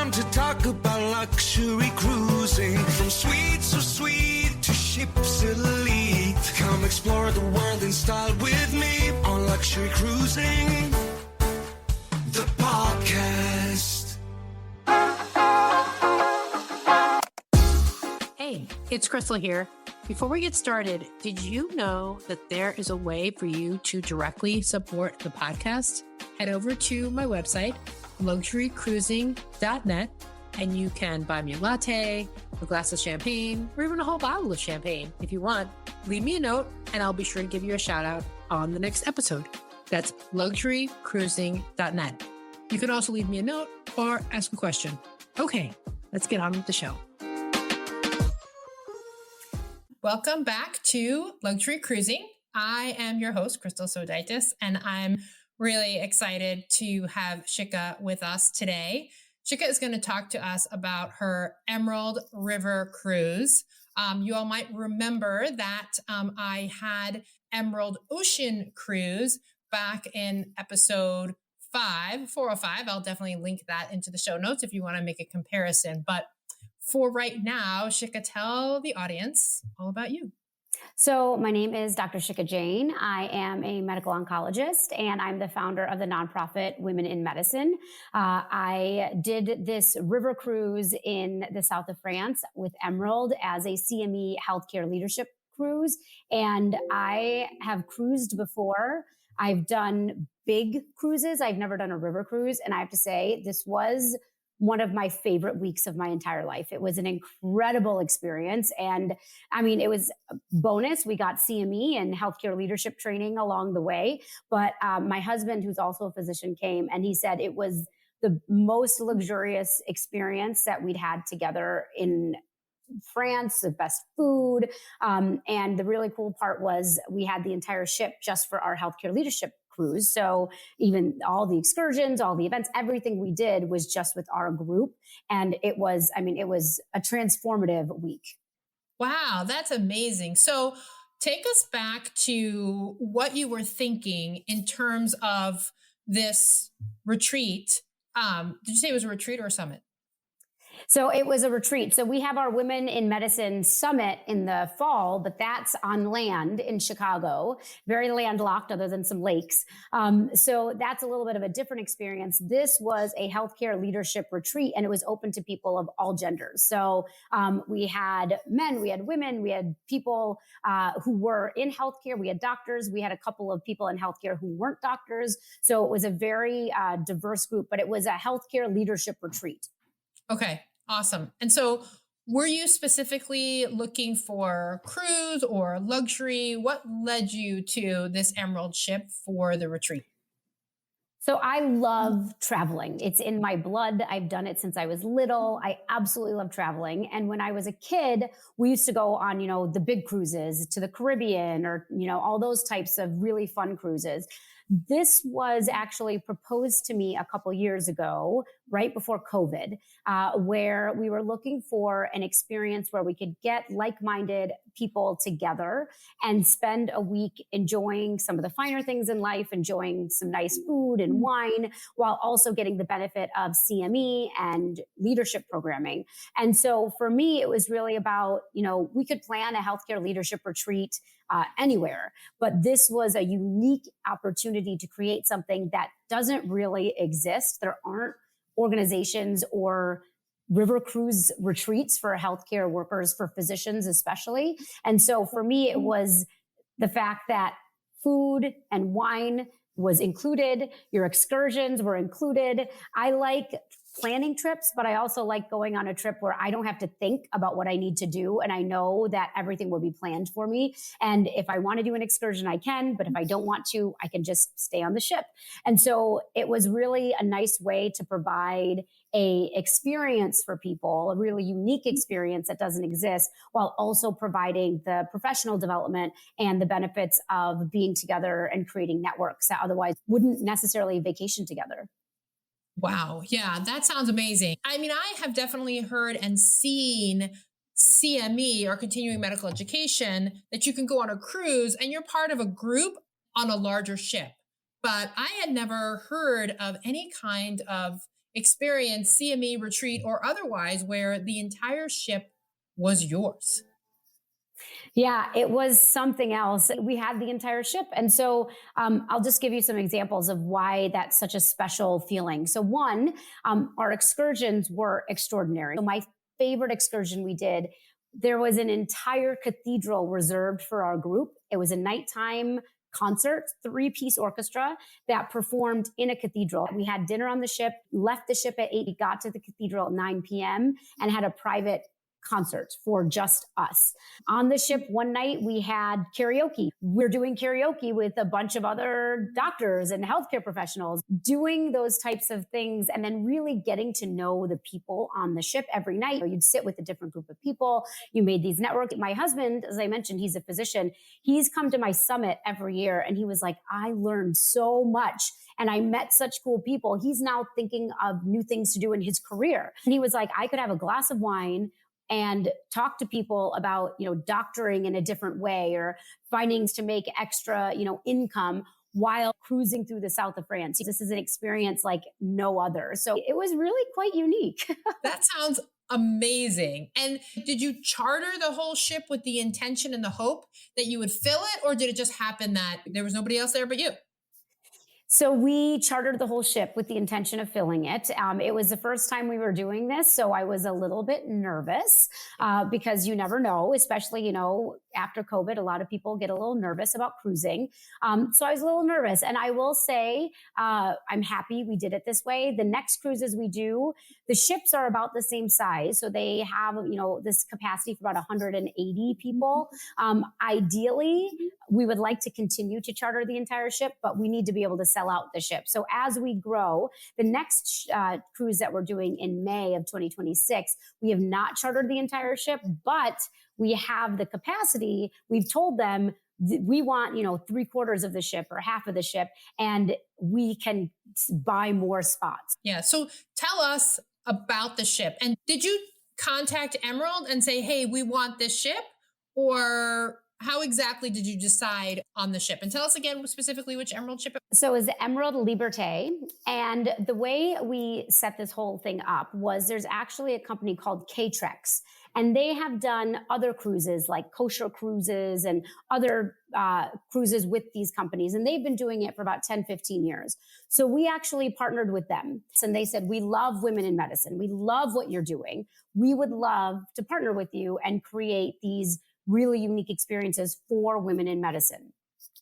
time to talk about luxury cruising. From suites so sweet to ships elite. Come explore the world in style with me on Luxury Cruising, the podcast. Hey, it's Crystal here. Before we get started, did you know that there is a way for you to directly support the podcast? Head over to my website, luxurycruising.net, and you can buy me a latte, a glass of champagne, or even a whole bottle of champagne if you want. Leave me a note, and I'll be sure to give you a shout out on the next episode. That's luxurycruising.net. You can also leave me a note or ask a question. Okay, let's get on with the show. Welcome back to Luxury Cruising. I am your host, Crystal Sodaitis, and I'm really excited to have Shikha with us today. Shikha is going to talk to us about her Emerald River Cruise. You all might remember that I had Emerald Ocean Cruise back in episode 405. I'll definitely link that into the show notes if you want to make a comparison. But for right now, Shikha, tell the audience all about you. So my name is Dr. Shikha Jain. I am a medical oncologist, and I'm the founder of the nonprofit Women in Medicine. I did this river cruise in the south of France with Emerald as a CME healthcare leadership cruise. And I have cruised before. I've done big cruises. I've never done a river cruise. And I have to say, this was one of my favorite weeks of my entire life. It was an incredible experience. And I mean, it was a bonus. We got CME and healthcare leadership training along the way. But my husband, who's also a physician, came and he said it was the most luxurious experience that we'd had together in France, the best food. And the really cool part was we had the entire ship just for our healthcare leadership cruise. So even all the excursions, all the events, everything we did was just with our group. And it was a transformative week. Wow, that's amazing. So take us back to what you were thinking in terms of this retreat. Did you say it was a retreat or a summit? So it was a retreat. So we have our Women in Medicine Summit in the fall, but that's on land in Chicago, very landlocked other than some lakes. So that's a little bit of a different experience. This was a healthcare leadership retreat, and it was open to people of all genders. So we had men, we had women, we had people who were in healthcare, we had doctors, we had a couple of people in healthcare who weren't doctors. So it was a very diverse group, but it was a healthcare leadership retreat. Okay, awesome. And so were you specifically looking for cruise or luxury? What led you to this Emerald ship for the retreat? So I love traveling. It's in my blood. I've done it since I was little. I absolutely love traveling. And when I was a kid, we used to go on, the big cruises to the Caribbean or, all those types of really fun cruises. This was actually proposed to me a couple years ago, right before COVID, where we were looking for an experience where we could get like-minded people together and spend a week enjoying some of the finer things in life, enjoying some nice food and wine, while also getting the benefit of CME and leadership programming. And so for me, it was really about, we could plan a healthcare leadership retreat anywhere, but this was a unique opportunity to create something that doesn't really exist. There aren't organizations or river cruise retreats for healthcare workers, for physicians especially. And so for me, it was the fact that food and wine was included, your excursions were included. I like planning trips, but I also like going on a trip where I don't have to think about what I need to do. And I know that everything will be planned for me. And if I want to do an excursion, I can, but if I don't want to, I can just stay on the ship. And so it was really a nice way to provide a experience for people, a really unique experience that doesn't exist, while also providing the professional development and the benefits of being together and creating networks that otherwise wouldn't necessarily vacation together. Wow. Yeah, that sounds amazing. I mean, I have definitely heard and seen CME or continuing medical education that you can go on a cruise and you're part of a group on a larger ship. But I had never heard of any kind of experience, CME, retreat, or otherwise, where the entire ship was yours? Yeah, it was something else. We had the entire ship. And so I'll just give you some examples of why that's such a special feeling. So, one, our excursions were extraordinary. So, my favorite excursion we did, there was an entire cathedral reserved for our group. It was a nighttime concert, three-piece orchestra that performed in a cathedral. We had dinner on the ship, left the ship at 8, we got to the cathedral at 9 p.m. and had a private concert for just us. On the ship one night, we had karaoke. We're doing karaoke with a bunch of other doctors and healthcare professionals, doing those types of things, and then really getting to know the people on the ship every night. You'd sit with a different group of people. You made these networks. My husband, as I mentioned, he's a physician. He's come to my summit every year, and he was like, I learned so much. And I met such cool people. He's now thinking of new things to do in his career. And he was like, I could have a glass of wine and talk to people about, doctoring in a different way or findings to make extra, income while cruising through the south of France. This is an experience like no other. So it was really quite unique. That sounds amazing. And did you charter the whole ship with the intention and the hope that you would fill it? Or did it just happen that there was nobody else there but you? So we chartered the whole ship with the intention of filling it. It was the first time we were doing this, so I was a little bit nervous because you never know, especially, after COVID, a lot of people get a little nervous about cruising. So I was a little nervous. And I will say, I'm happy we did it this way. The next cruises we do, the ships are about the same size. So they have, this capacity for about 180 people. Ideally, we would like to continue to charter the entire ship, but we need to be able to sell out the ship. So as we grow, the next cruise that we're doing in May of 2026, we have not chartered the entire ship, but we have the capacity. We've told them we want, 3/4 of the ship or half of the ship, and we can buy more spots. Yeah. So tell us about the ship. And did you contact Emerald and say, hey, we want this ship? Or how exactly did you decide on the ship? And tell us again specifically which Emerald ship. So it was the Emerald Liberté. And the way we set this whole thing up was there's actually a company called K-Trex. And they have done other cruises like kosher cruises and other cruises with these companies. And they've been doing it for about 10, 15 years. So we actually partnered with them. And they said, we love women in medicine. We love what you're doing. We would love to partner with you and create these really unique experiences for women in medicine.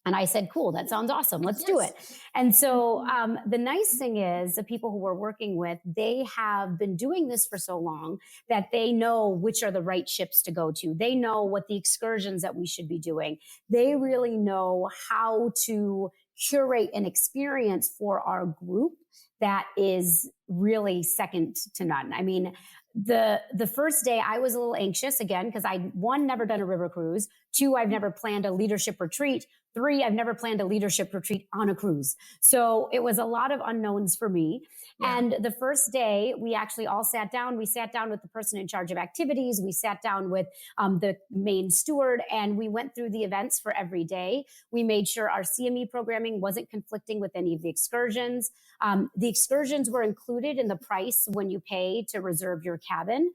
And I said, cool, that sounds awesome. Let's do it. And so the nice thing is the people who we're working with, they have been doing this for so long that they know which are the right ships to go to. They know what the excursions that we should be doing. They really know how to curate an experience for our group that is really second to none. I mean, the first day I was a little anxious again, because one, never done a river cruise. 2, I've never planned a leadership retreat. 3, I've never planned a leadership retreat on a cruise. So it was a lot of unknowns for me. Yeah. And the first day we actually all sat down. We sat down with the person in charge of activities. We sat down with the main steward, and we went through the events for every day. We made sure our CME programming wasn't conflicting with any of the excursions. The excursions were included in the price when you pay to reserve your cabin,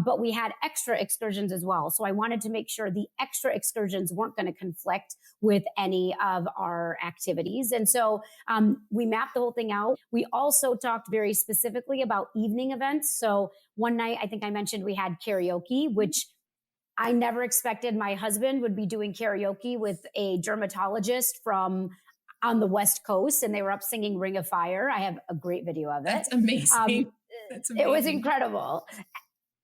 but we had extra excursions as well. So I wanted to make sure the extra excursions weren't going to conflict with any of our activities. And so we mapped the whole thing out. We also talked very specifically about evening events. So one night, I think I mentioned we had karaoke, which I never expected my husband would be doing karaoke with a dermatologist from on the West Coast, and they were up singing Ring of Fire. I have a great video of it. That's amazing. That's amazing. It was incredible.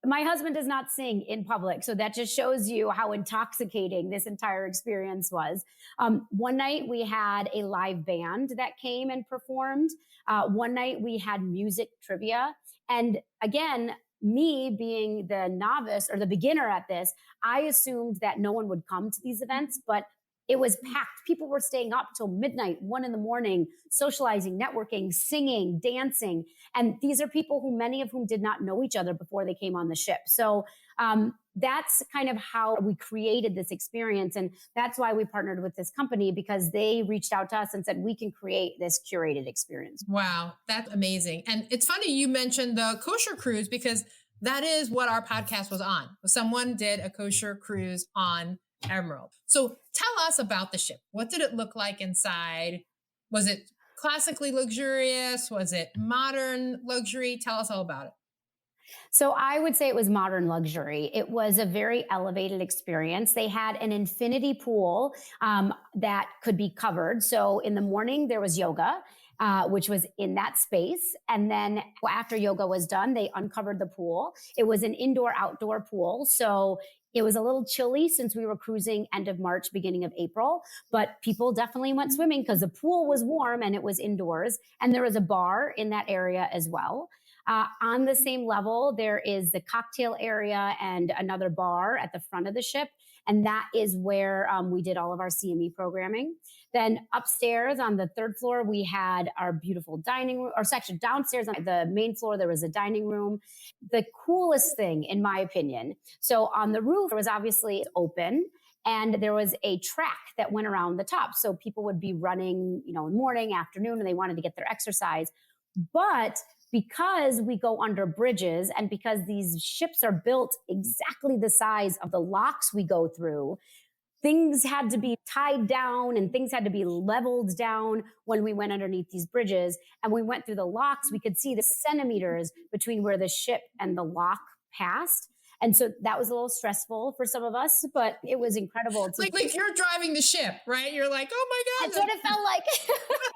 My husband does not sing in public, so that just shows you how intoxicating this entire experience was. One night we had a live band that came and performed. One night we had music trivia. And again, me being the novice or the beginner at this, I assumed that no one would come to these events, but it was packed. People were staying up till midnight, 1 a.m, socializing, networking, singing, dancing. And these are people who, many of whom did not know each other before they came on the ship. So that's kind of how we created this experience. And that's why we partnered with this company, because they reached out to us and said, we can create this curated experience. Wow, that's amazing. And it's funny you mentioned the kosher cruise, because that is what our podcast was on. Someone did a kosher cruise on Emerald. So tell us about the ship. What did it look like inside? Was it classically luxurious? Was it modern luxury? Tell us all about it. So I would say it was modern luxury. It was a very elevated experience. They had an infinity pool that could be covered. So in the morning, there was yoga, which was in that space. And then after yoga was done, they uncovered the pool. It was an indoor-outdoor pool. So it was a little chilly since we were cruising end of March, beginning of April, but people definitely went swimming because the pool was warm and it was indoors. And there was a bar in that area as well. On the same level, there is the cocktail area and another bar at the front of the ship. And that is where we did all of our CME programming. Then upstairs on the third floor, we had our beautiful dining room, or section downstairs on the main floor, there was a dining room. The coolest thing, in my opinion, so on the roof, it was obviously open. And there was a track that went around the top. So people would be running, in the morning, afternoon, and they wanted to get their exercise. But because we go under bridges and because these ships are built exactly the size of the locks we go through, things had to be tied down and things had to be leveled down when we went underneath these bridges. And we went through the locks, we could see the centimeters between where the ship and the lock passed. And so that was a little stressful for some of us, but it was incredible. Like you're driving the ship, right? You're like, oh my God. That's what it felt like.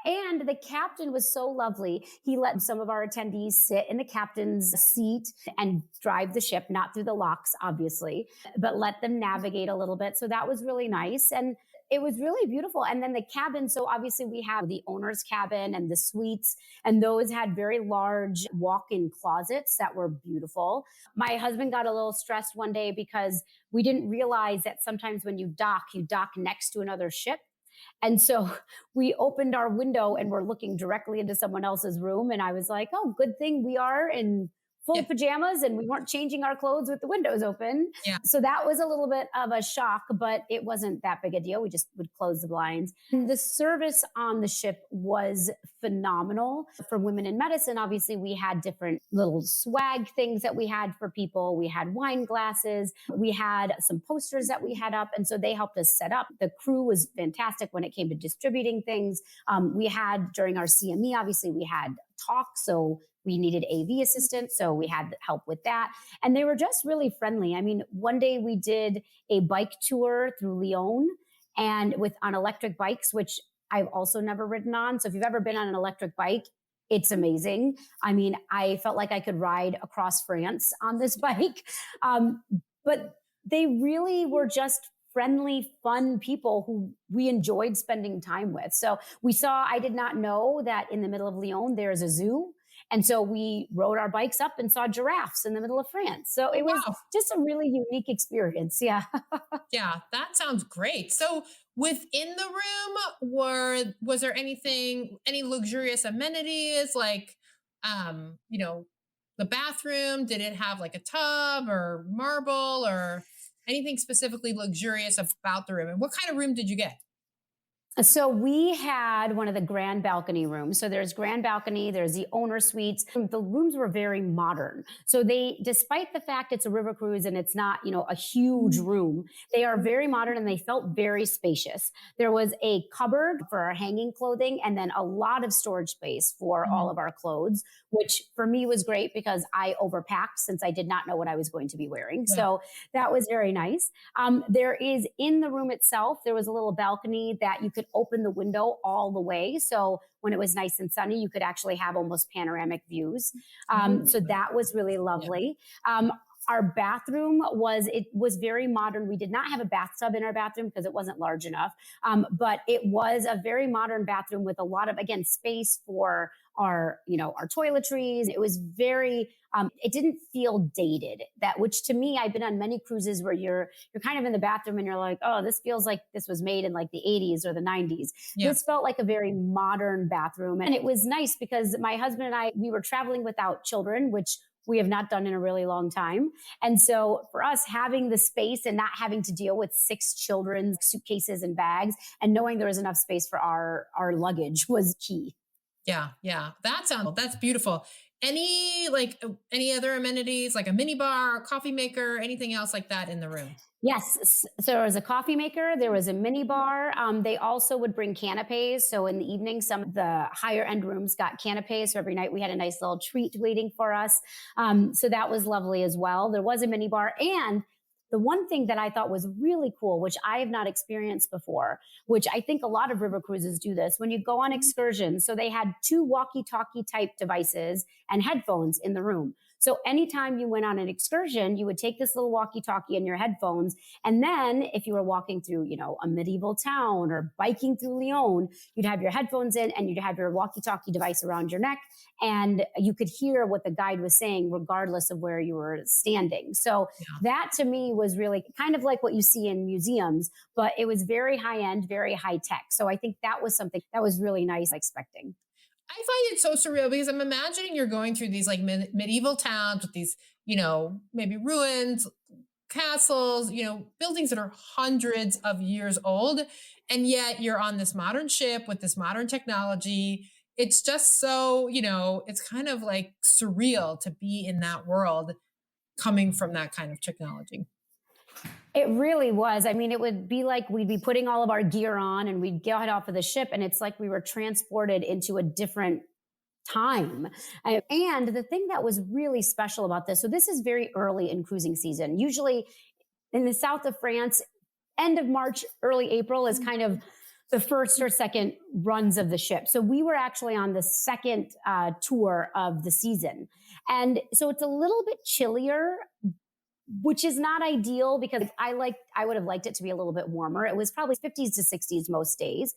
And the captain was so lovely. He let some of our attendees sit in the captain's seat and drive the ship, not through the locks, obviously, but let them navigate a little bit. So that was really nice. And it was really beautiful. And then the cabin, so obviously we have the owner's cabin and the suites, and those had very large walk-in closets that were beautiful. My husband got a little stressed one day because we didn't realize that sometimes when you dock next to another ship. And so we opened our window and we're looking directly into someone else's room. And I was like, oh, good thing we are in full pajamas and we weren't changing our clothes with the windows open. Yeah. So that was a little bit of a shock, but it wasn't that big a deal. We just would close the blinds. And the service on the ship was phenomenal. For women in medicine, obviously we had different little swag things that we had for people. We had wine glasses. We had some posters that we had up. And so they helped us set up. The crew was fantastic when it came to distributing things. We had during our CME, obviously we had talks. So we needed AV assistance, so we had help with that. And they were just really friendly. I mean, one day we did a bike tour through Lyon and on electric bikes, which I've also never ridden on. So if you've ever been on an electric bike, it's amazing. I mean, I felt like I could ride across France on this bike. But they really were just friendly, fun people who we enjoyed spending time with. So I did not know that in the middle of Lyon, there's a zoo. And so we rode our bikes up and saw giraffes in the middle of France. So it was just a really unique experience. Yeah. Yeah, that sounds great. So within the room, was there any luxurious amenities like, the bathroom? Did it have like a tub or marble or anything specifically luxurious about the room? And what kind of room did you get? So we had one of the grand balcony rooms. So there's grand balcony, there's the owner suites. The rooms were very modern. So despite the fact it's a river cruise and it's not, a huge room, they are very modern and they felt very spacious. There was a cupboard for our hanging clothing and then a lot of storage space for all of our clothes, which for me was great because I overpacked since I did not know what I was going to be wearing. Yeah. So that was very nice. There is in the room itself, there was a little balcony that you could open the window all the way. So when it was nice and sunny, you could actually have almost panoramic views. So that was really lovely. Our bathroom was very modern. We did not have a bathtub in our bathroom because it wasn't large enough. But it was a very modern bathroom with a lot of, again, space for our toiletries. It was very, it didn't feel dated, which to me, I've been on many cruises where you're kind of in the bathroom and you're like, oh, this feels like this was made in like the 80s or the 90s. Yeah. This felt like a very modern bathroom. And it was nice because my husband and I, we were traveling without children, which we have not done in a really long time. And so for us, having the space and not having to deal with 6 children's suitcases and bags and knowing there was enough space for our luggage was key. Yeah. Yeah. That's beautiful. Any other amenities like a mini bar, coffee maker, anything else like that in the room? Yes. So there was a coffee maker. There was a mini bar. They also would bring canapes. So in the evening, some of the higher end rooms got canapes. So every night we had a nice little treat waiting for us. So that was lovely as well. There was a mini bar. And the one thing that I thought was really cool, which I have not experienced before, which I think a lot of river cruises do this, when you go on excursions. So they had 2 walkie-talkie type devices and headphones in the room. So anytime you went on an excursion, you would take this little walkie-talkie and your headphones. And then if you were walking through, a medieval town or biking through Lyon, you'd have your headphones in and you'd have your walkie-talkie device around your neck. And you could hear what the guide was saying, regardless of where you were standing. So that to me was really kind of like what you see in museums, but it was very high end, very high tech. So I think that was something that was really nice expecting. I find it so surreal because I'm imagining you're going through these like medieval towns with these, maybe ruins, castles, buildings that are hundreds of years old. And yet you're on this modern ship with this modern technology. It's just so, it's kind of like surreal to be in that world coming from that kind of technology. It really was. I mean, it would be like we'd be putting all of our gear on and we'd get off of the ship and it's like we were transported into a different time. And the thing that was really special about this, so this is very early in cruising season. Usually in the south of France, end of March, early April is kind of the first or second runs of the ship. So we were actually on the second tour of the season. And so it's a little bit chillier, which is not ideal because I would have liked it to be a little bit warmer. It was probably 50s to 60s most days.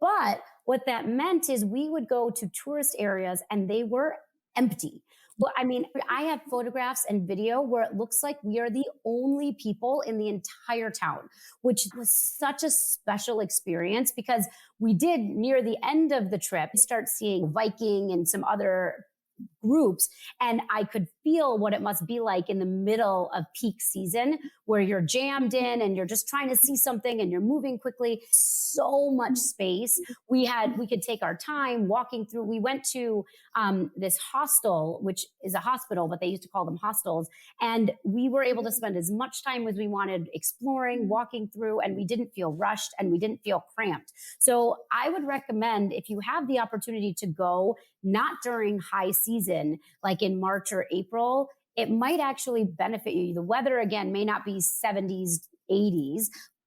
But what that meant is we would go to tourist areas and they were empty. Well, I mean, I have photographs and video where it looks like we are the only people in the entire town, which was such a special experience because we did near the end of the trip start seeing Viking and some other groups. And I could feel what it must be like in the middle of peak season where you're jammed in and you're just trying to see something and you're moving quickly. So much space. We could take our time walking through. We went to this hostel, which is a hospital, but they used to call them hostels. And we were able to spend as much time as we wanted exploring, walking through, and we didn't feel rushed and we didn't feel cramped. So I would recommend if you have the opportunity to go, not during high season, like in March or April, it might actually benefit you. The weather, again, may not be 70s, 80s,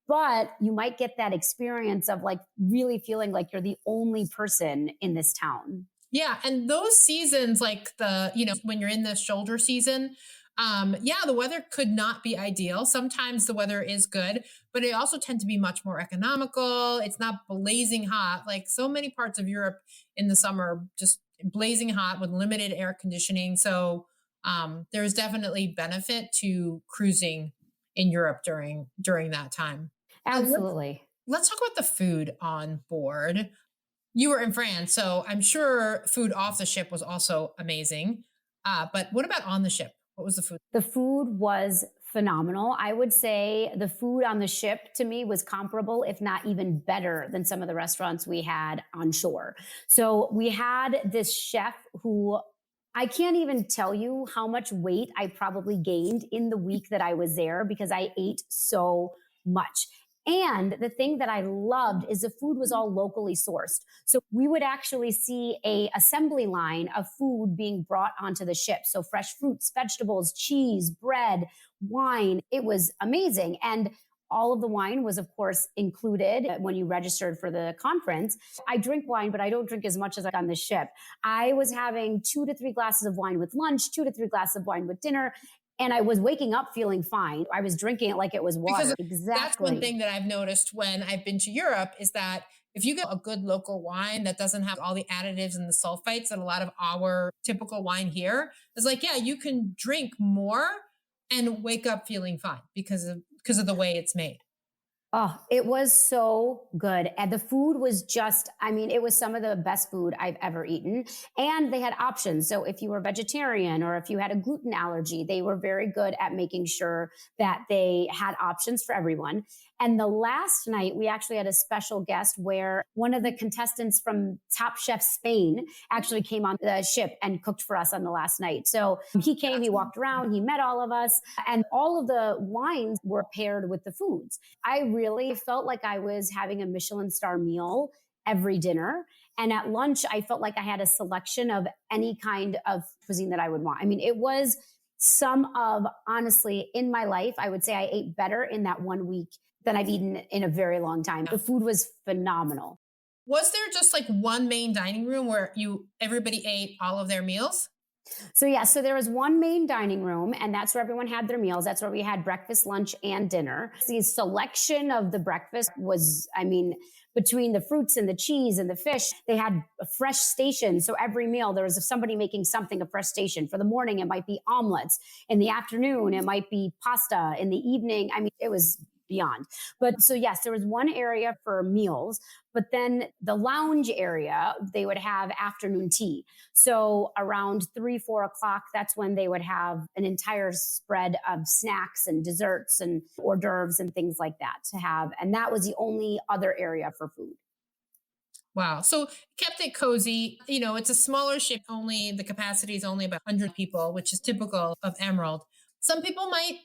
but you might get that experience of like really feeling like you're the only person in this town. Yeah. And those seasons, like when you're in the shoulder season, the weather could not be ideal. Sometimes the weather is good, but it also tend to be much more economical. It's not blazing hot. Like so many parts of Europe in the summer, just blazing hot with limited air conditioning. So there's definitely benefit to cruising in Europe during that time. Absolutely. Let's talk about the food on board. You were in France, so I'm sure food off the ship was also amazing. But what about on the ship? What was the food? The food was phenomenal. I would say the food on the ship to me was comparable, if not even better than some of the restaurants we had on shore. So we had this chef who I can't even tell you how much weight I probably gained in the week that I was there because I ate so much. And the thing that I loved is the food was all locally sourced. So we would actually see a assembly line of food being brought onto the ship. So fresh fruits, vegetables, cheese, bread, wine. It was amazing. And all of the wine was, of course, included when you registered for the conference. I drink wine, but I don't drink as much as on the ship. I was having 2 to 3 glasses of wine with lunch, 2 to 3 glasses of wine with dinner. And I was waking up feeling fine. I was drinking it like it was water. Because that's one thing that I've noticed when I've been to Europe is that if you get a good local wine that doesn't have all the additives and the sulfites that a lot of our typical wine here, it's like, yeah, you can drink more and wake up feeling fine because of the way it's made. Oh, it was so good. And the food was just, I mean, it was some of the best food I've ever eaten. And they had options. So if you were vegetarian or if you had a gluten allergy, they were very good at making sure that they had options for everyone. And the last night, we actually had a special guest where one of the contestants from Top Chef Spain actually came on the ship and cooked for us on the last night. So he came, he walked around, he met all of us, and all of the wines were paired with the foods. I really felt like I was having a Michelin star meal every dinner. And at lunch, I felt like I had a selection of any kind of cuisine that I would want. I mean, it was some of, honestly, in my life, I would say I ate better in that 1 week than I've eaten in a very long time. The food was phenomenal. Was there just like one main dining room where everybody ate all of their meals? So there was one main dining room, and that's where everyone had their meals. That's where we had breakfast, lunch, and dinner. The selection of the breakfast was, I mean, between the fruits and the cheese and the fish, they had a fresh station. So every meal, there was somebody making something a fresh station. For the morning, it might be omelets. In the afternoon, it might be pasta. In the evening, I mean, it was beyond. But so yes, there was one area for meals, but then the lounge area, they would have afternoon tea. So around 3-4 o'clock, that's when they would have an entire spread of snacks and desserts and hors d'oeuvres and things like that to have. And that was the only other area for food. Wow. So kept it cozy. You know, it's a smaller ship, the capacity is only about 100 people, which is typical of Emerald. Some people might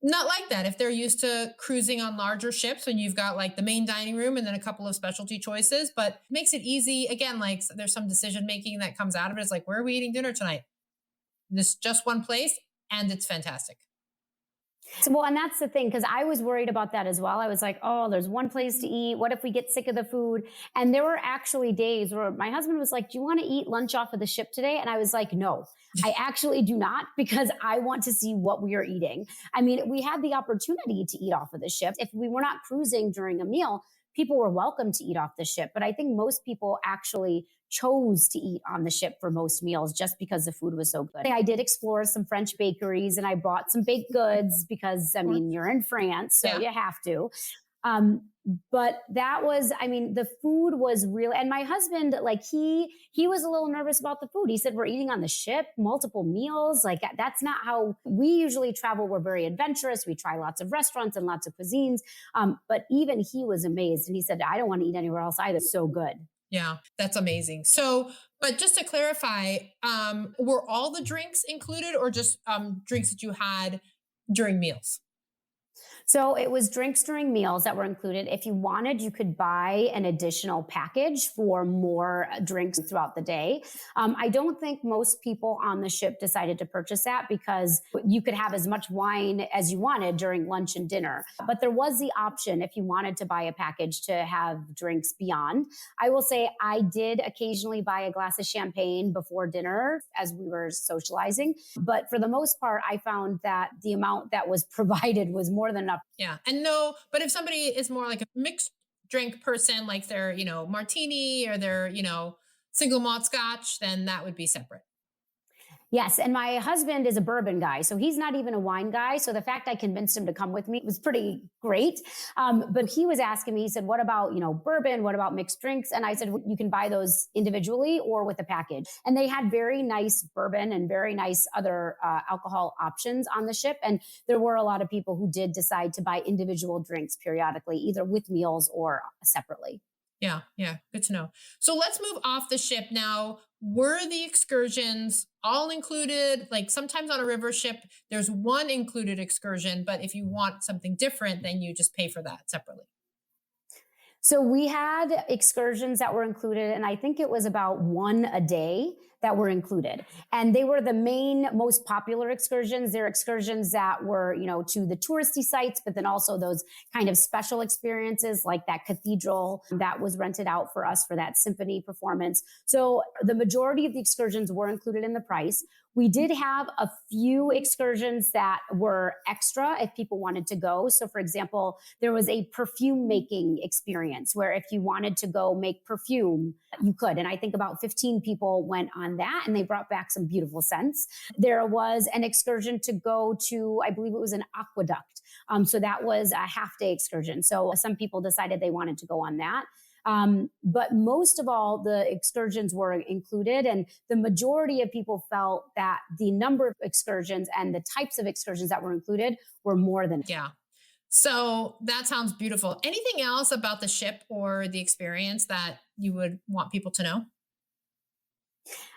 not like that if they're used to cruising on larger ships and you've got like the main dining room and then a couple of specialty choices, but it makes it easy. Again, like there's some decision making that comes out of it. It's like, where are we eating dinner tonight? This just one place, and it's fantastic. Well, and that's the thing, because I was worried about that as well. I was like, oh, there's one place to eat. What if we get sick of the food? And there were actually days where my husband was like, do you want to eat lunch off of the ship today? And I was like, no, I actually do not, because I want to see what we are eating. I mean, we had the opportunity to eat off of the ship. If we were not cruising during a meal, people were welcome to eat off the ship. But I think most people actually chose to eat on the ship for most meals just because the food was so good. I did explore some French bakeries and I bought some baked goods because, I mean, you're in France, so you have to. But that was, I mean, the food was real. And my husband, like he was a little nervous about the food. He said, we're eating on the ship, multiple meals. Like that's not how we usually travel. We're very adventurous. We try lots of restaurants and lots of cuisines. But even he was amazed. And he said, I don't want to eat anywhere else either. So good. Yeah, that's amazing. So, but just to clarify, were all the drinks included or just drinks that you had during meals? So it was drinks during meals that were included. If you wanted, you could buy an additional package for more drinks throughout the day. I don't think most people on the ship decided to purchase that because you could have as much wine as you wanted during lunch and dinner. But there was the option if you wanted to buy a package to have drinks beyond. I will say I did occasionally buy a glass of champagne before dinner as we were socializing. But for the most part, I found that the amount that was provided was more than enough. Yeah. And no, but if somebody is more like a mixed drink person, like their, martini or their, single malt scotch, then that would be separate. Yes. And my husband is a bourbon guy, so he's not even a wine guy. So the fact I convinced him to come with me was pretty great. But he was asking me, he said, what about, bourbon? What about mixed drinks? And I said, you can buy those individually or with a package. And they had very nice bourbon and very nice other alcohol options on the ship. And there were a lot of people who did decide to buy individual drinks periodically, either with meals or separately. Yeah. Good to know. So let's move off the ship now. Were the excursions all included? Like sometimes on a river ship, there's one included excursion, but if you want something different, then you just pay for that separately. So we had excursions that were included, and I think it was about one a day that were included. And they were the most popular excursions. They're excursions that were, to the touristy sites, but then also those kind of special experiences like that cathedral that was rented out for us for that symphony performance. So the majority of the excursions were included in the price. We did have a few excursions that were extra if people wanted to go. So for example, there was a perfume making experience where if you wanted to go make perfume, you could. And I think about 15 people went on that and they brought back some beautiful scents. There was an excursion to go to, I believe it was an aqueduct. So that was a half day excursion. So some people decided they wanted to go on that. But most of all, the excursions were included, and the majority of people felt that the number of excursions and the types of excursions that were included were more than. Yeah. So that sounds beautiful. Anything else about the ship or the experience that you would want people to know?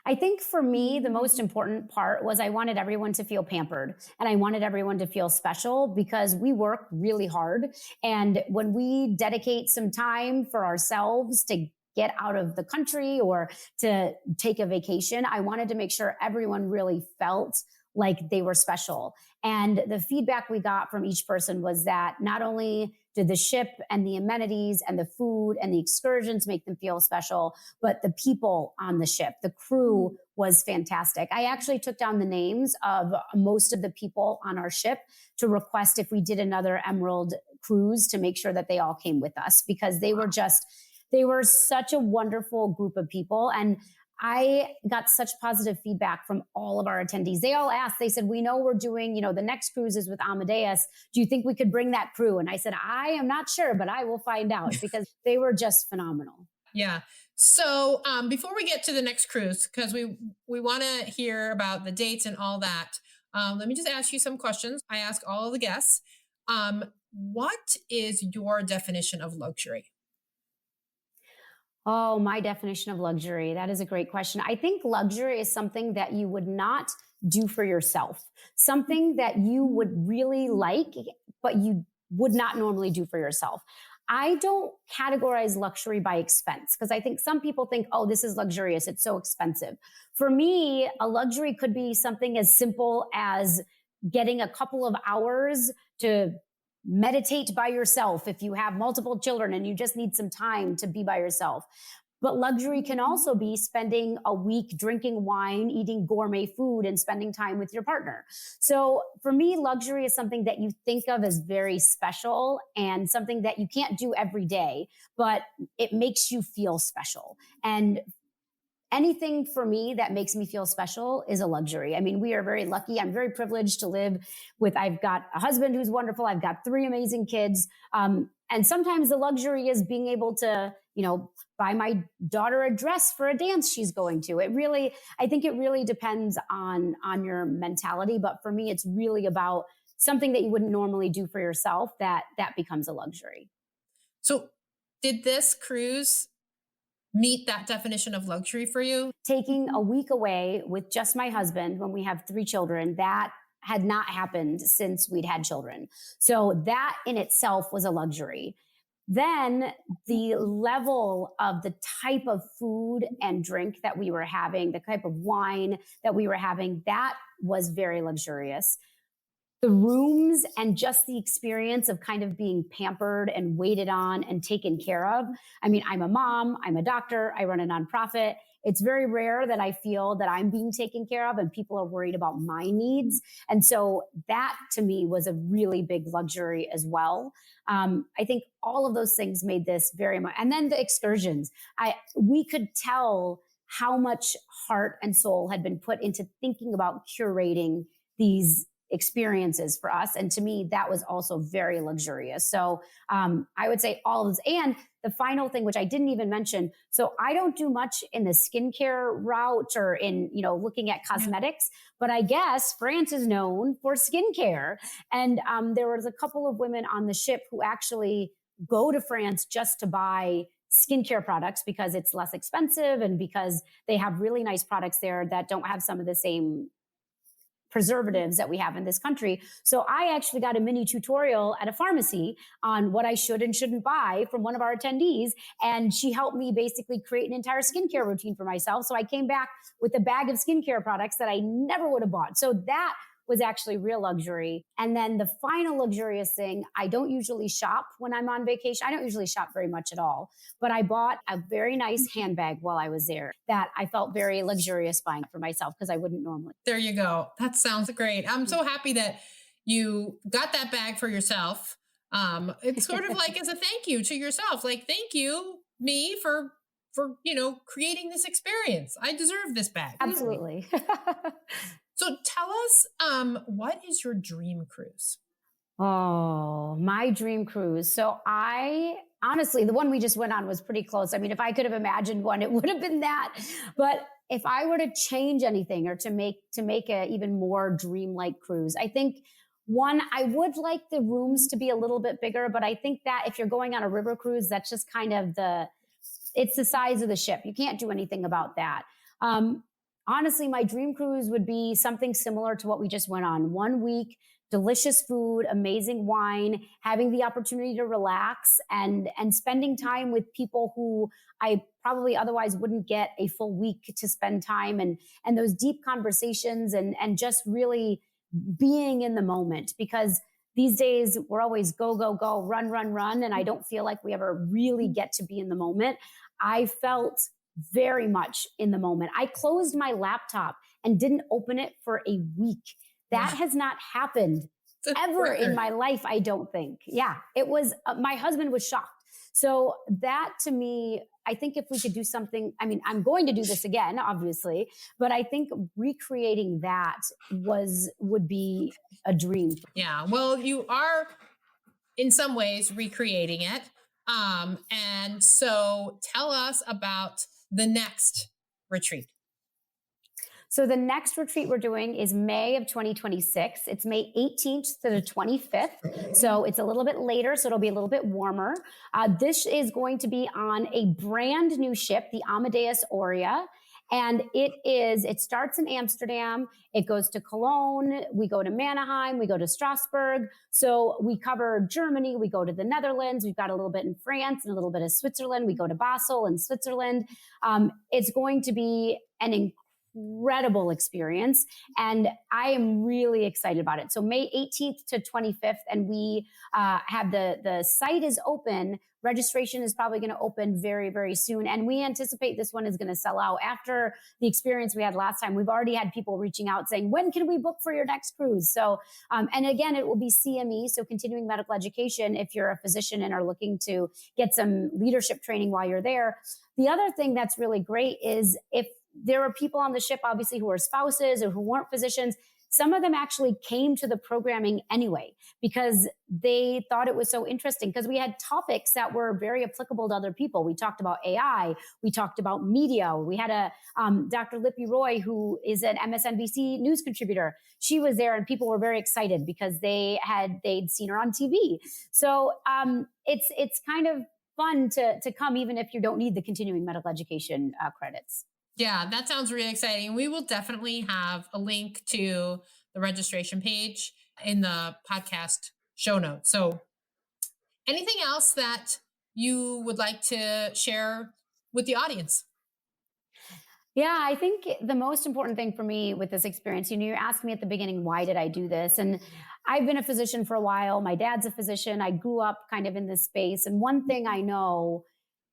I think for me, the most important part was I wanted everyone to feel pampered and I wanted everyone to feel special because we work really hard. And when we dedicate some time for ourselves to get out of the country or to take a vacation, I wanted to make sure everyone really felt like they were special. And the feedback we got from each person was that not only did the ship and the amenities and the food and the excursions make them feel special, but the people on the ship, the crew was fantastic. I actually took down the names of most of the people on our ship to request if we did another Emerald cruise to make sure that they all came with us because they were such a wonderful group of people. And I got such positive feedback from all of our attendees. They all asked, they said, we know we're doing, the next cruise is with Amadeus. Do you think we could bring that crew? And I said, I am not sure, but I will find out because they were just phenomenal. Yeah. So before we get to the next cruise, because we want to hear about the dates and all that, let me just ask you some questions. I ask all of the guests. What is your definition of luxury? Oh, my definition of luxury. That is a great question. I think luxury is something that you would not do for yourself, something that you would really like, but you would not normally do for yourself. I don't categorize luxury by expense because I think some people think, oh, this is luxurious. It's so expensive. For me, a luxury could be something as simple as getting a couple of hours to meditate by yourself if you have multiple children and you just need some time to be by yourself. But luxury can also be spending a week drinking wine, eating gourmet food, and spending time with your partner. So for me, luxury is something that you think of as very special and something that you can't do every day, but it makes you feel special. And anything for me that makes me feel special is a luxury. I mean, we are very lucky. I'm very privileged to live with, I've got a husband who's wonderful. I've got 3 amazing kids. And sometimes the luxury is being able to, buy my daughter a dress for a dance she's going to. I think it really depends on your mentality. But for me, it's really about something that you wouldn't normally do for yourself that becomes a luxury. So did this cruise meet that definition of luxury for you? Taking a week away with just my husband when we have 3 children, that had not happened since we'd had children. So that in itself was a luxury. Then the level of the type of food and drink that we were having, the type of wine that we were having, that was very luxurious. The rooms and just the experience of kind of being pampered and waited on and taken care of. I mean, I'm a mom, I'm a doctor, I run a nonprofit. It's very rare that I feel that I'm being taken care of and people are worried about my needs. And so that to me was a really big luxury as well. I think all of those things made this very much. And then the excursions, we could tell how much heart and soul had been put into thinking about curating these experiences for us. And to me, that was also very luxurious. So I would say all of this. And the final thing, which I didn't even mention, so I don't do much in the skincare route or in, looking at cosmetics, but I guess France is known for skincare. And there was a couple of women on the ship who actually go to France just to buy skincare products because it's less expensive and because they have really nice products there that don't have some of the same preservatives that we have in this country. So I actually got a mini tutorial at a pharmacy on what I should and shouldn't buy from one of our attendees. And she helped me basically create an entire skincare routine for myself. So I came back with a bag of skincare products that I never would have bought. So that was actually real luxury. And then the final luxurious thing, I don't usually shop when I'm on vacation. I don't usually shop very much at all, but I bought a very nice handbag while I was there that I felt very luxurious buying for myself because I wouldn't normally. There you go. That sounds great. I'm so happy that you got that bag for yourself. It's sort of like as a thank you to yourself, like, thank you me for creating this experience. I deserve this bag. Absolutely. So tell us, what is your dream cruise? Oh, my dream cruise. So I honestly, the one we just went on was pretty close. I mean, if I could have imagined one, it would have been that. But if I were to change anything or to make a even more dreamlike cruise, I think one, I would like the rooms to be a little bit bigger, but I think that if you're going on a river cruise, that's just kind of it's the size of the ship. You can't do anything about that. Honestly, my dream cruise would be something similar to what we just went on. 1 week, delicious food, amazing wine, having the opportunity to relax and spending time with people who I probably otherwise wouldn't get a full week to spend time and those deep conversations and just really being in the moment, because these days we're always go, go, go, run, run, run. And I don't feel like we ever really get to be in the moment. I felt very much in the moment. I closed my laptop and didn't open it for a week. That has not happened ever in my life, I don't think. Yeah, it was, my husband was shocked. So that to me, I think if we could do something, I mean, I'm going to do this again, obviously, but I think recreating that would be a dream. Yeah, well, you are in some ways recreating it. And so tell us about the next retreat. So the next retreat we're doing is May of 2026. It's May 18th to the 25th. So it's a little bit later, so it'll be a little bit warmer. This is going to be on a brand new ship, the Amadeus Aurea. And it starts in Amsterdam. It goes to Cologne. We go to Mannheim. We go to Strasbourg. So we cover Germany. We go to the Netherlands. We've got a little bit in France and a little bit of Switzerland. We go to Basel in Switzerland. It's going to be an incredible experience. And I am really excited about it. So May 18th to 25th. And we have the site is open. Registration is probably going to open very, very soon. And we anticipate this one is going to sell out. After the experience we had last time, we've already had people reaching out saying, when can we book for your next cruise? So, and again, it will be CME, so continuing medical education, if you're a physician and are looking to get some leadership training while you're there. The other thing that's really great is if there were people on the ship, obviously, who are spouses or who weren't physicians, some of them actually came to the programming anyway because they thought it was so interesting, because we had topics that were very applicable to other people. We talked about AI. We talked about media. We had Dr. Lippy Roy, who is an MSNBC news contributor. She was there and people were very excited because they'd seen her on TV. So it's kind of fun to come, even if you don't need the continuing medical education credits. Yeah, that sounds really exciting. We will definitely have a link to the registration page in the podcast show notes. So anything else that you would like to share with the audience? Yeah, I think the most important thing for me with this experience, you asked me at the beginning, why did I do this? And I've been a physician for a while. My dad's a physician. I grew up kind of in this space. And one thing I know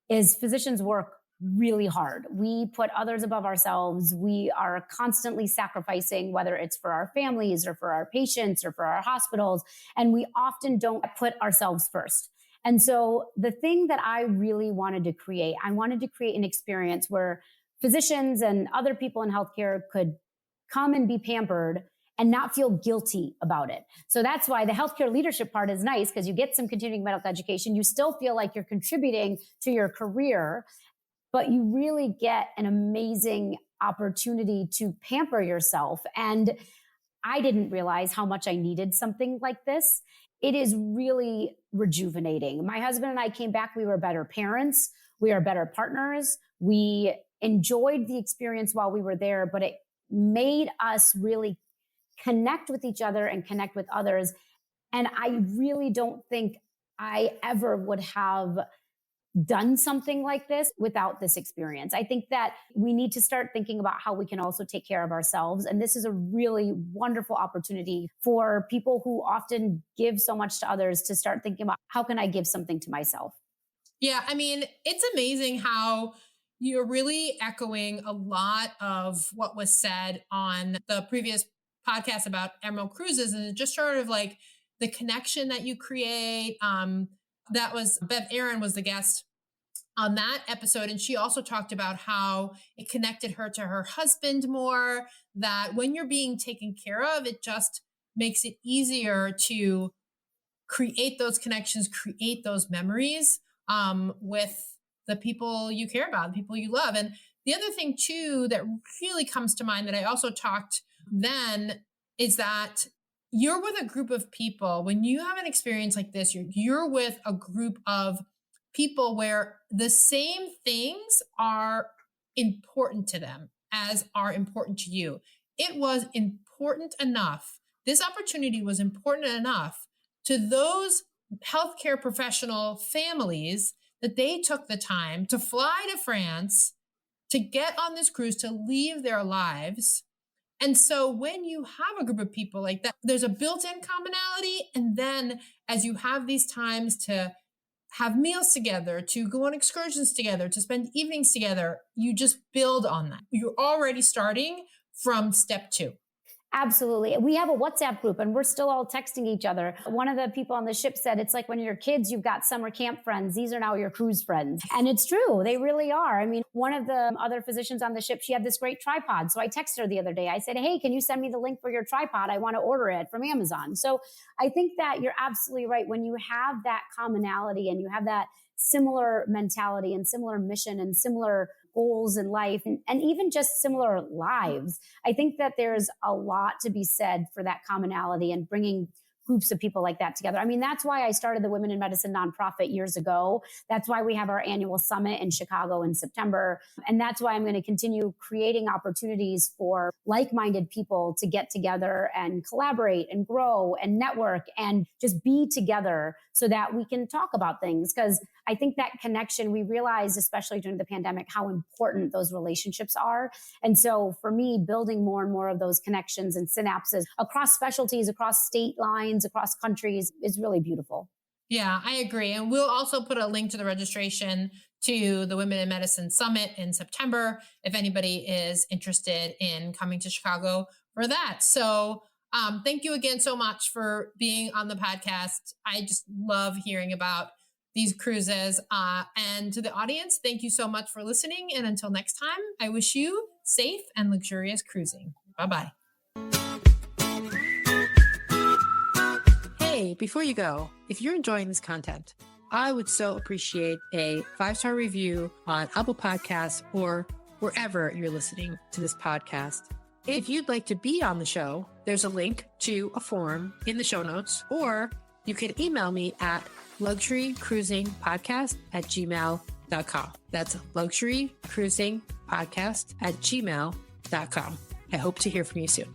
is physicians work really hard. We put others above ourselves. We are constantly sacrificing, whether it's for our families or for our patients or for our hospitals. And we often don't put ourselves first. And so the thing that I really wanted to create, I wanted to create an experience where physicians and other people in healthcare could come and be pampered and not feel guilty about it. So that's why the healthcare leadership part is nice, because you get some continuing medical education. You still feel like you're contributing to your career, but you really get an amazing opportunity to pamper yourself. And I didn't realize how much I needed something like this. It is really rejuvenating. My husband and I came back. We were better parents. We are better partners. We enjoyed the experience while we were there, but it made us really connect with each other and connect with others. And I really don't think I ever would have done something like this without this experience. I think that we need to start thinking about how we can also take care of ourselves. And this is a really wonderful opportunity for people who often give so much to others to start thinking about, how can I give something to myself? Yeah, I mean, it's amazing how you're really echoing a lot of what was said on the previous podcast about Emerald Cruises, and just sort of like the connection that you create. That was Bev Aaron was the guest on that episode. And she also talked about how it connected her to her husband more, that when you're being taken care of, it just makes it easier to create those connections, create those memories with the people you care about, the people you love. And the other thing too, that really comes to mind that I also talked then, is that you're with a group of people. When you have an experience like this, you're with a group of people where the same things are important to them as are important to you. It was important enough. This opportunity was important enough to those healthcare professional families that they took the time to fly to France, to get on this cruise, to leave their lives. And so when you have a group of people like that, there's a built-in commonality. And then as you have these times to have meals together, to go on excursions together, to spend evenings together, you just build on that. You're already starting from step 2. Absolutely. We have a WhatsApp group and we're still all texting each other. One of the people on the ship said, it's like when you're kids, you've got summer camp friends. These are now your cruise friends. And it's true. They really are. I mean, one of the other physicians on the ship, she had this great tripod. So I texted her the other day. I said, hey, can you send me the link for your tripod? I want to order it from Amazon. So I think that you're absolutely right. When you have that commonality and you have that similar mentality and similar mission and similar goals in life, and even just similar lives, I think that there's a lot to be said for that commonality and bringing groups of people like that together. I mean, that's why I started the Women in Medicine nonprofit years ago. That's why we have our annual summit in Chicago in September. And that's why I'm going to continue creating opportunities for like-minded people to get together and collaborate and grow and network and just be together so that we can talk about things. Because I think that connection, we realized, especially during the pandemic, how important those relationships are. And so for me, building more and more of those connections and synapses across specialties, across state lines, across countries is really beautiful. Yeah, I agree. And we'll also put a link to the registration to the Women in Medicine Summit in September if anybody is interested in coming to Chicago for that. So thank you again so much for being on the podcast. I just love hearing about these cruises. And to the audience, thank you so much for listening. And until next time, I wish you safe and luxurious cruising. Bye-bye. Hey, before you go, if you're enjoying this content, I would so appreciate a 5-star review on Apple Podcasts or wherever you're listening to this podcast. If you'd like to be on the show, there's a link to a form in the show notes, or you can email me at luxurycruisingpodcast@gmail.com. That's luxurycruisingpodcast@gmail.com. I hope to hear from you soon.